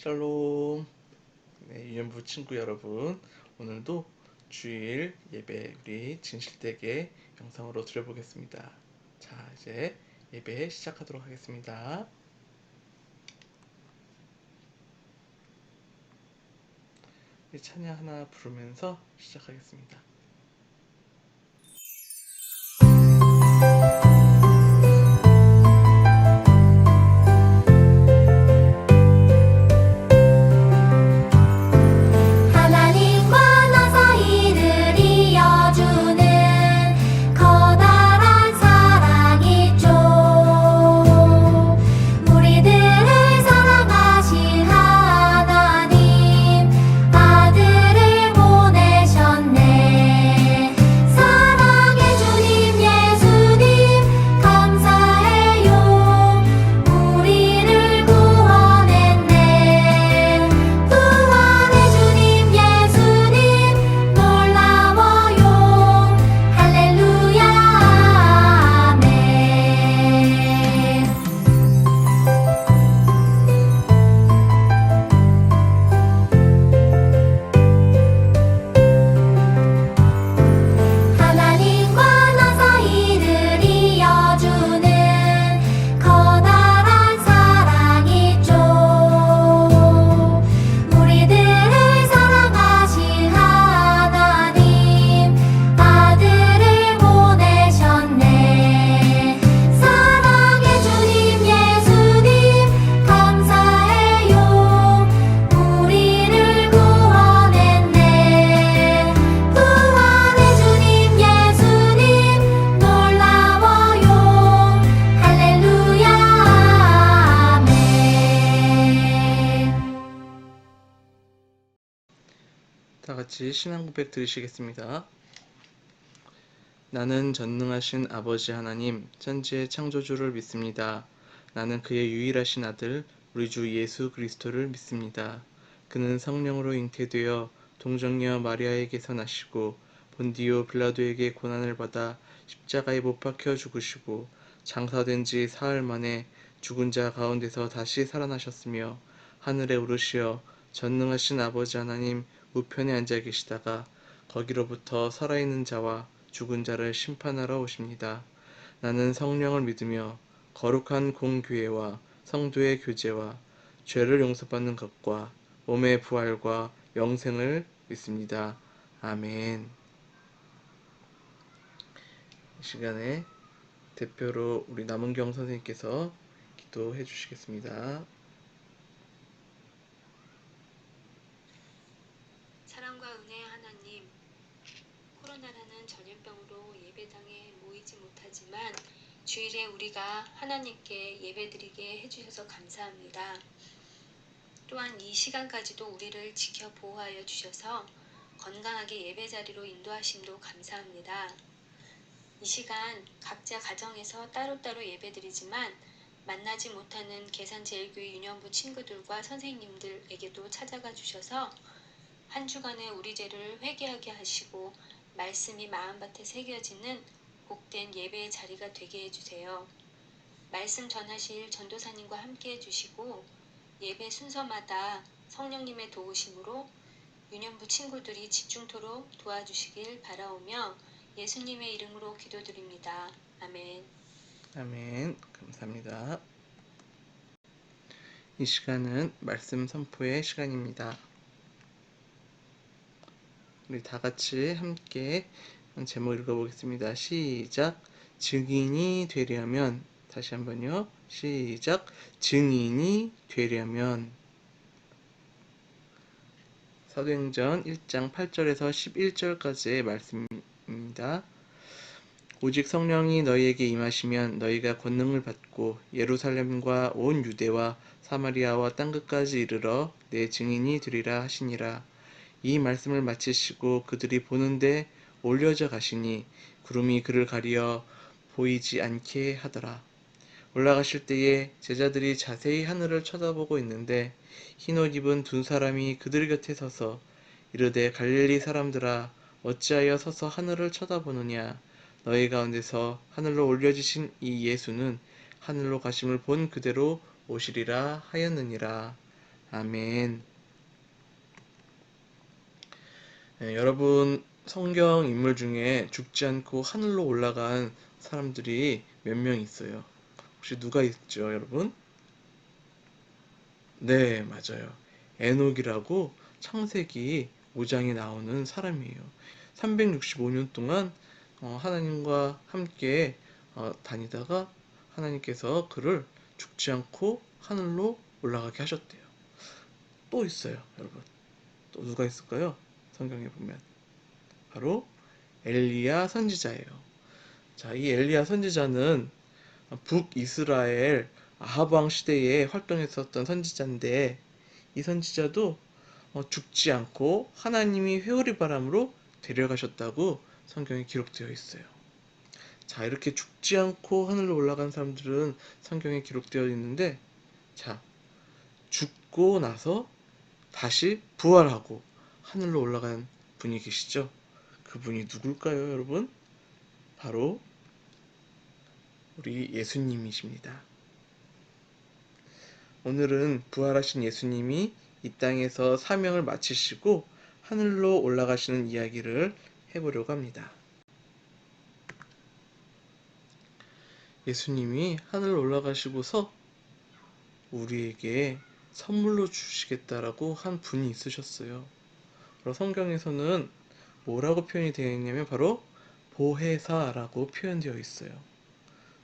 샬롬. 네, 유년부 친구 여러분, 오늘도 주일 예배 우리 진실되게 영상으로 드려보겠습니다. 자, 이제 예배 시작하도록 하겠습니다. 우리 찬양 하나 부르면서 시작하겠습니다. 다 같이 신앙 고백 들으시겠습니다. 나는 전능하신 아버지 하나님, 천지의 창조주를 믿습니다. 나는 그의 유일하신 아들, 우리 주 예수 그리스도를 믿습니다. 그는 성령으로 잉태되어 동정녀 마리아에게서 나시고 본디오 빌라도에게 고난을 받아 십자가에 못 박혀 죽으시고 장사된 지 사흘 만에 죽은 자 가운데서 다시 살아나셨으며 하늘에 오르시어 전능하신 아버지 하나님 우편에 앉아 계시다가 거기로부터 살아있는 자와 죽은 자를 심판하러 오십니다. 나는 성령을 믿으며 거룩한 공교회와 성도의 교제와 죄를 용서받는 것과 몸의 부활과 영생을 믿습니다. 아멘. 이 시간에 대표로 우리 남은경 선생님께서 기도해 주시겠습니다. 사랑과 은혜의 하나님, 코로나라는 전염병으로 예배당에 모이지 못하지만 주일에 우리가 하나님께 예배드리게 해주셔서 감사합니다. 또한 이 시간까지도 우리를 지켜 보호하여 주셔서 건강하게 예배 자리로 인도하심도 감사합니다. 이 시간 각자 가정에서 따로따로 예배드리지만 만나지 못하는 계산제일교회 유년부 친구들과 선생님들에게도 찾아가 주셔서 한 주간의 우리 죄를 회개하게 하시고 말씀이 마음밭에 새겨지는 복된 예배의 자리가 되게 해주세요. 말씀 전하실 전도사님과 함께 해주시고 예배 순서마다 성령님의 도우심으로 유년부 친구들이 집중토록 도와주시길 바라오며 예수님의 이름으로 기도드립니다. 아멘. 아멘. 감사합니다. 이 시간은 말씀 선포의 시간입니다. 우리 다 같이 함께 제목 읽어보겠습니다. 시작. 증인이 되려면, 다시 한번요. 시작. 증인이 되려면. 사도행전 1장 8절에서 11절까지의 말씀입니다. 오직 성령이 너희에게 임하시면 너희가 권능을 받고 예루살렘과 온 유대와 사마리아와 땅끝까지 이르러 내 증인이 되리라 하시니라. 이 말씀을 마치시고 그들이 보는데 올려져 가시니 구름이 그를 가리어 보이지 않게 하더라. 올라가실 때에 제자들이 자세히 하늘을 쳐다보고 있는데 흰옷 입은 두 사람이 그들 곁에 서서 이르되 갈릴리 사람들아 어찌하여 서서 하늘을 쳐다보느냐. 너희 가운데서 하늘로 올려지신 이 예수는 하늘로 가심을 본 그대로 오시리라 하였느니라. 아멘. 네, 여러분, 성경 인물 중에 죽지 않고 하늘로 올라간 사람들이 몇 명 있어요. 혹시 누가 있죠, 여러분? 네, 맞아요. 에녹이라고 창세기 5장에 나오는 사람이에요. 365년 동안 하나님과 함께 다니다가 하나님께서 그를 죽지 않고 하늘로 올라가게 하셨대요. 또 있어요, 여러분. 또 누가 있을까요? 성경에 보면 바로 엘리야 선지자예요. 자, 이 엘리야 선지자는 북이스라엘 아합 왕 시대에 활동했었던 선지자인데, 이 선지자도 죽지 않고 하나님이 회오리 바람으로 데려가셨다고 성경에 기록되어 있어요. 자, 이렇게 죽지 않고 하늘로 올라간 사람들은 성경에 기록되어 있는데, 자, 죽고 나서 다시 부활하고 하늘로 올라간 분이 계시죠? 그분이 누굴까요, 여러분? 바로 우리 예수님이십니다. 오늘은 부활하신 예수님이 이 땅에서 사명을 마치시고 하늘로 올라가시는 이야기를 해보려고 합니다. 예수님이 하늘로 올라가시고서 우리에게 선물로 주시겠다라고 한 분이 있으셨어요. 그리고 성경에서는 뭐라고 표현이 되어 있냐면 바로 보혜사라고 표현되어 있어요.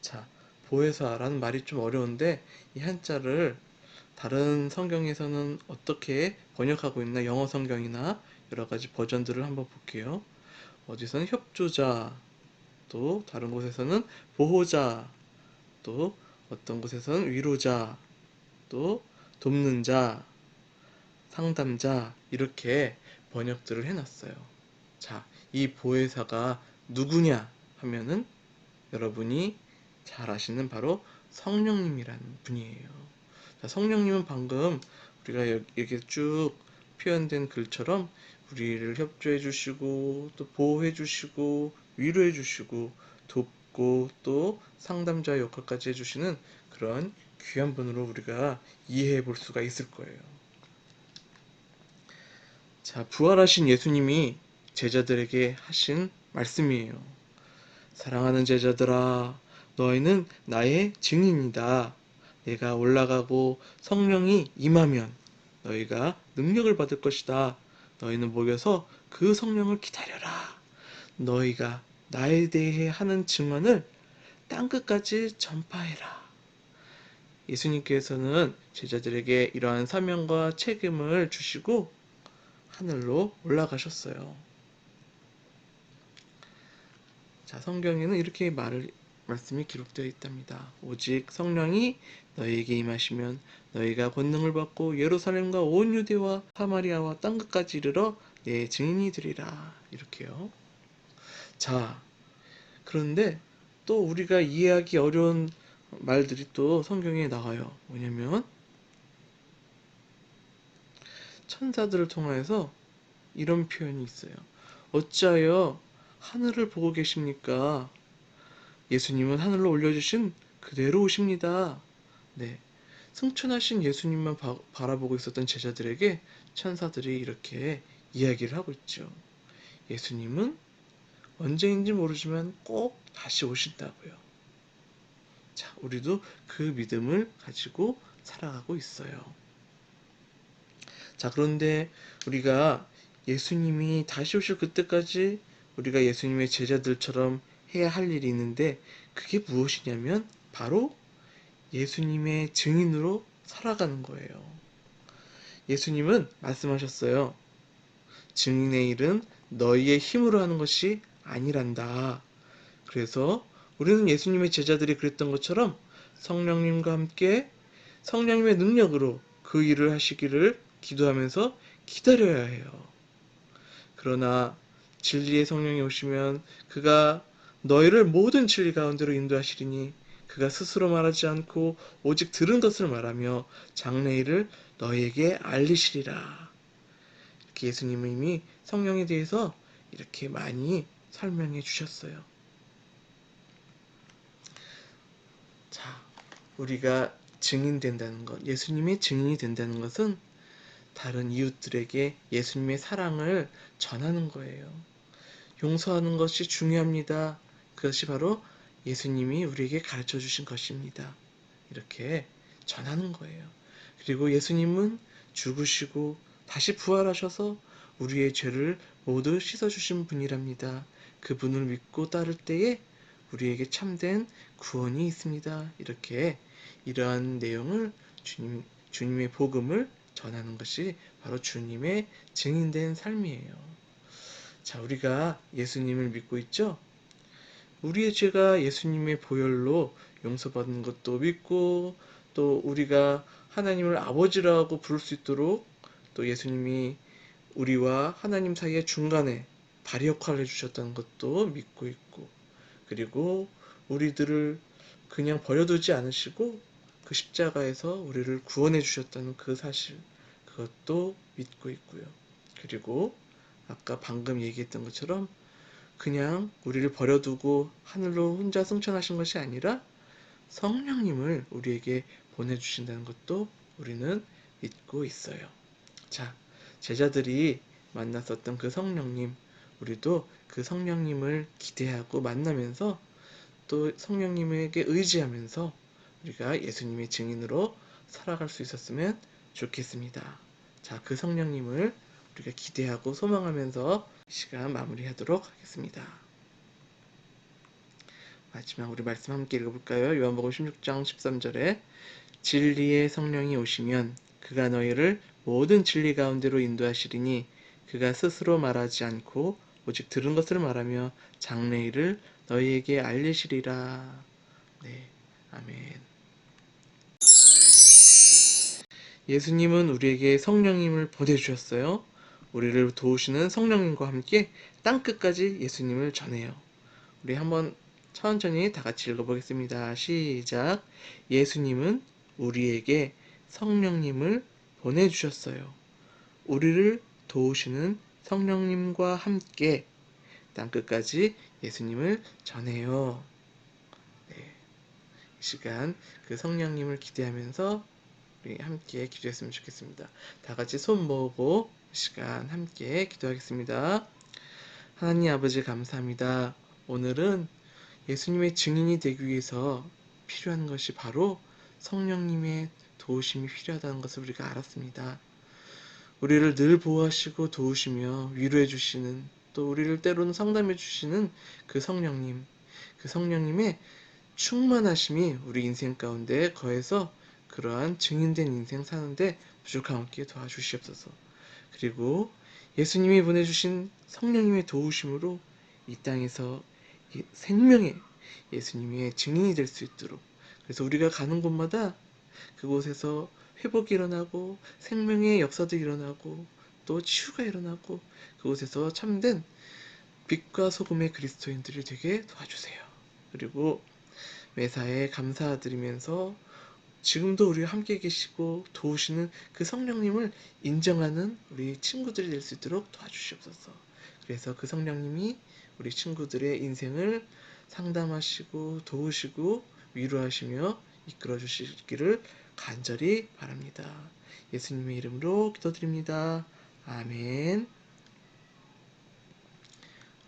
자, 보혜사라는 말이 좀 어려운데 이 한자를 다른 성경에서는 어떻게 번역하고 있나, 영어 성경이나 여러 가지 버전들을 한번 볼게요. 어디서는 협조자, 또 다른 곳에서는 보호자, 또 어떤 곳에서는 위로자, 또 돕는 자, 상담자, 이렇게 번역들을 해놨어요. 자, 이 보혜사가 누구냐 하면은 여러분이 잘 아시는 바로 성령님이라는 분이에요. 자, 성령님은 방금 우리가 이렇게 쭉 표현된 글처럼 우리를 협조해 주시고 또 보호해 주시고 위로해 주시고 돕고 또 상담자 역할까지 해주시는 그런 귀한 분으로 우리가 이해해 볼 수가 있을 거예요. 자, 부활하신 예수님이 제자들에게 하신 말씀이에요. 사랑하는 제자들아, 너희는 나의 증인이다. 내가 올라가고 성령이 임하면 너희가 능력을 받을 것이다. 너희는 모여서 그 성령을 기다려라. 너희가 나에 대해 하는 증언을 땅끝까지 전파해라. 예수님께서는 제자들에게 이러한 사명과 책임을 주시고 하늘로 올라가셨어요. 자, 성경에는 이렇게 말씀이 기록되어 있답니다. 오직 성령이 너희에게 임하시면 너희가 권능을 받고 예루살렘과 온 유대와 사마리아와 땅끝까지 이르러 내 증인이 되리라. 이렇게요. 자, 그런데 또 우리가 이해하기 어려운 말들이 또 성경에 나와요. 뭐냐면 천사들을 통하여서 이런 표현이 있어요. 어찌하여 하늘을 보고 계십니까? 예수님은 하늘로 올려주신 그대로 오십니다. 네, 승천하신 예수님만 바라보고 있었던 제자들에게 천사들이 이렇게 이야기를 하고 있죠. 예수님은 언제인지 모르지만 꼭 다시 오신다고요. 자, 우리도 그 믿음을 가지고 살아가고 있어요. 자, 그런데 우리가 예수님이 다시 오실 그때까지 우리가 예수님의 제자들처럼 해야 할 일이 있는데 그게 무엇이냐면 바로 예수님의 증인으로 살아가는 거예요. 예수님은 말씀하셨어요. 증인의 일은 너희의 힘으로 하는 것이 아니란다. 그래서 우리는 예수님의 제자들이 그랬던 것처럼 성령님과 함께 성령님의 능력으로 그 일을 하시기를 기도하면서 기다려야 해요. 그러나 진리의 성령이 오시면 그가 너희를 모든 진리 가운데로 인도하시리니 그가 스스로 말하지 않고 오직 들은 것을 말하며 장래일을 너희에게 알리시리라. 이렇게 예수님은 이미 성령에 대해서 이렇게 많이 설명해 주셨어요. 자, 우리가 증인된다는 것, 예수님의 증인이 된다는 것은 다른 이웃들에게 예수님의 사랑을 전하는 거예요. 용서하는 것이 중요합니다. 그것이 바로 예수님이 우리에게 가르쳐 주신 것입니다. 이렇게 전하는 거예요. 그리고 예수님은 죽으시고 다시 부활하셔서 우리의 죄를 모두 씻어주신 분이랍니다. 그분을 믿고 따를 때에 우리에게 참된 구원이 있습니다. 이렇게 이러한 내용을 주님의 복음을 전하는 것이 바로 주님의 증인된 삶이에요. 자, 우리가 예수님을 믿고 있죠? 우리의 죄가 예수님의 보혈로 용서받는 것도 믿고, 또 우리가 하나님을 아버지라고 부를 수 있도록 또 예수님이 우리와 하나님 사이의 중간에 다리 역할을 해주셨다는 것도 믿고 있고, 그리고 우리들을 그냥 버려두지 않으시고 그 십자가에서 우리를 구원해 주셨다는 그 사실, 그것도 믿고 있고요. 그리고 아까 방금 얘기했던 것처럼 그냥 우리를 버려두고 하늘로 혼자 승천하신 것이 아니라 성령님을 우리에게 보내주신다는 것도 우리는 믿고 있어요. 자, 제자들이 만났었던 그 성령님, 우리도 그 성령님을 기대하고 만나면서 또 성령님에게 의지하면서 우리가 예수님의 증인으로 살아갈 수 있었으면 좋겠습니다. 자, 그 성령님을 우리가 기대하고 소망하면서 이 시간 마무리하도록 하겠습니다. 마지막 우리 말씀 함께 읽어볼까요? 요한복음 16장 13절에 진리의 성령이 오시면 그가 너희를 모든 진리 가운데로 인도하시리니 그가 스스로 말하지 않고 오직 들은 것을 말하며 장래 일을 너희에게 알리시리라. 네, 아멘. 예수님은 우리에게 성령님을 보내주셨어요. 우리를 도우시는 성령님과 함께 땅끝까지 예수님을 전해요. 우리 한번 천천히 다 같이 읽어보겠습니다. 시작. 예수님은 우리에게 성령님을 보내주셨어요. 우리를 도우시는 성령님과 함께 땅끝까지 예수님을 전해요. 네, 이 시간 그 성령님을 기대하면서 우리 함께 기도했으면 좋겠습니다. 다 같이 손 모으고 이 시간 함께 기도하겠습니다. 하나님 아버지 감사합니다. 오늘은 예수님의 증인이 되기 위해서 필요한 것이 바로 성령님의 도우심이 필요하다는 것을 우리가 알았습니다. 우리를 늘 보호하시고 도우시며 위로해 주시는, 또 우리를 때로는 상담해 주시는 그 성령님, 그 성령님의 충만하심이 우리 인생 가운데 거해서 그러한 증인된 인생 사는데 부족함 없게 도와주시옵소서. 그리고 예수님이 보내주신 성령님의 도우심으로 이 땅에서 생명의 예수님의 증인이 될 수 있도록, 그래서 우리가 가는 곳마다 그곳에서 회복이 일어나고 생명의 역사도 일어나고 또 치유가 일어나고 그곳에서 참된 빛과 소금의 그리스도인들이 되게 도와주세요. 그리고 매사에 감사드리면서 지금도 우리와 함께 계시고 도우시는 그 성령님을 인정하는 우리 친구들이 될 수 있도록 도와주시옵소서. 그래서 그 성령님이 우리 친구들의 인생을 상담하시고 도우시고 위로하시며 이끌어 주시기를 간절히 바랍니다. 예수님의 이름으로 기도드립니다. 아멘.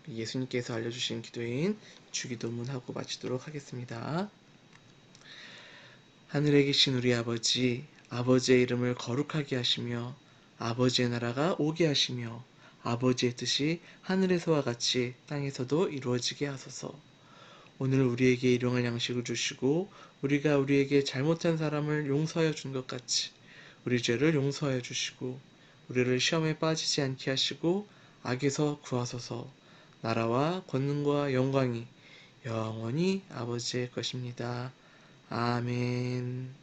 예수님께서 알려주신 기도인 주기도문하고 마치도록 하겠습니다. 하늘에 계신 우리 아버지, 아버지의 이름을 거룩하게 하시며 아버지의 나라가 오게 하시며 아버지의 뜻이 하늘에서와 같이 땅에서도 이루어지게 하소서. 오늘 우리에게 일용할 양식을 주시고 우리가 우리에게 잘못한 사람을 용서하여 준 것 같이 우리 죄를 용서하여 주시고 우리를 시험에 빠지지 않게 하시고 악에서 구하소서. 나라와 권능과 영광이 영원히 아버지의 것입니다. 아멘.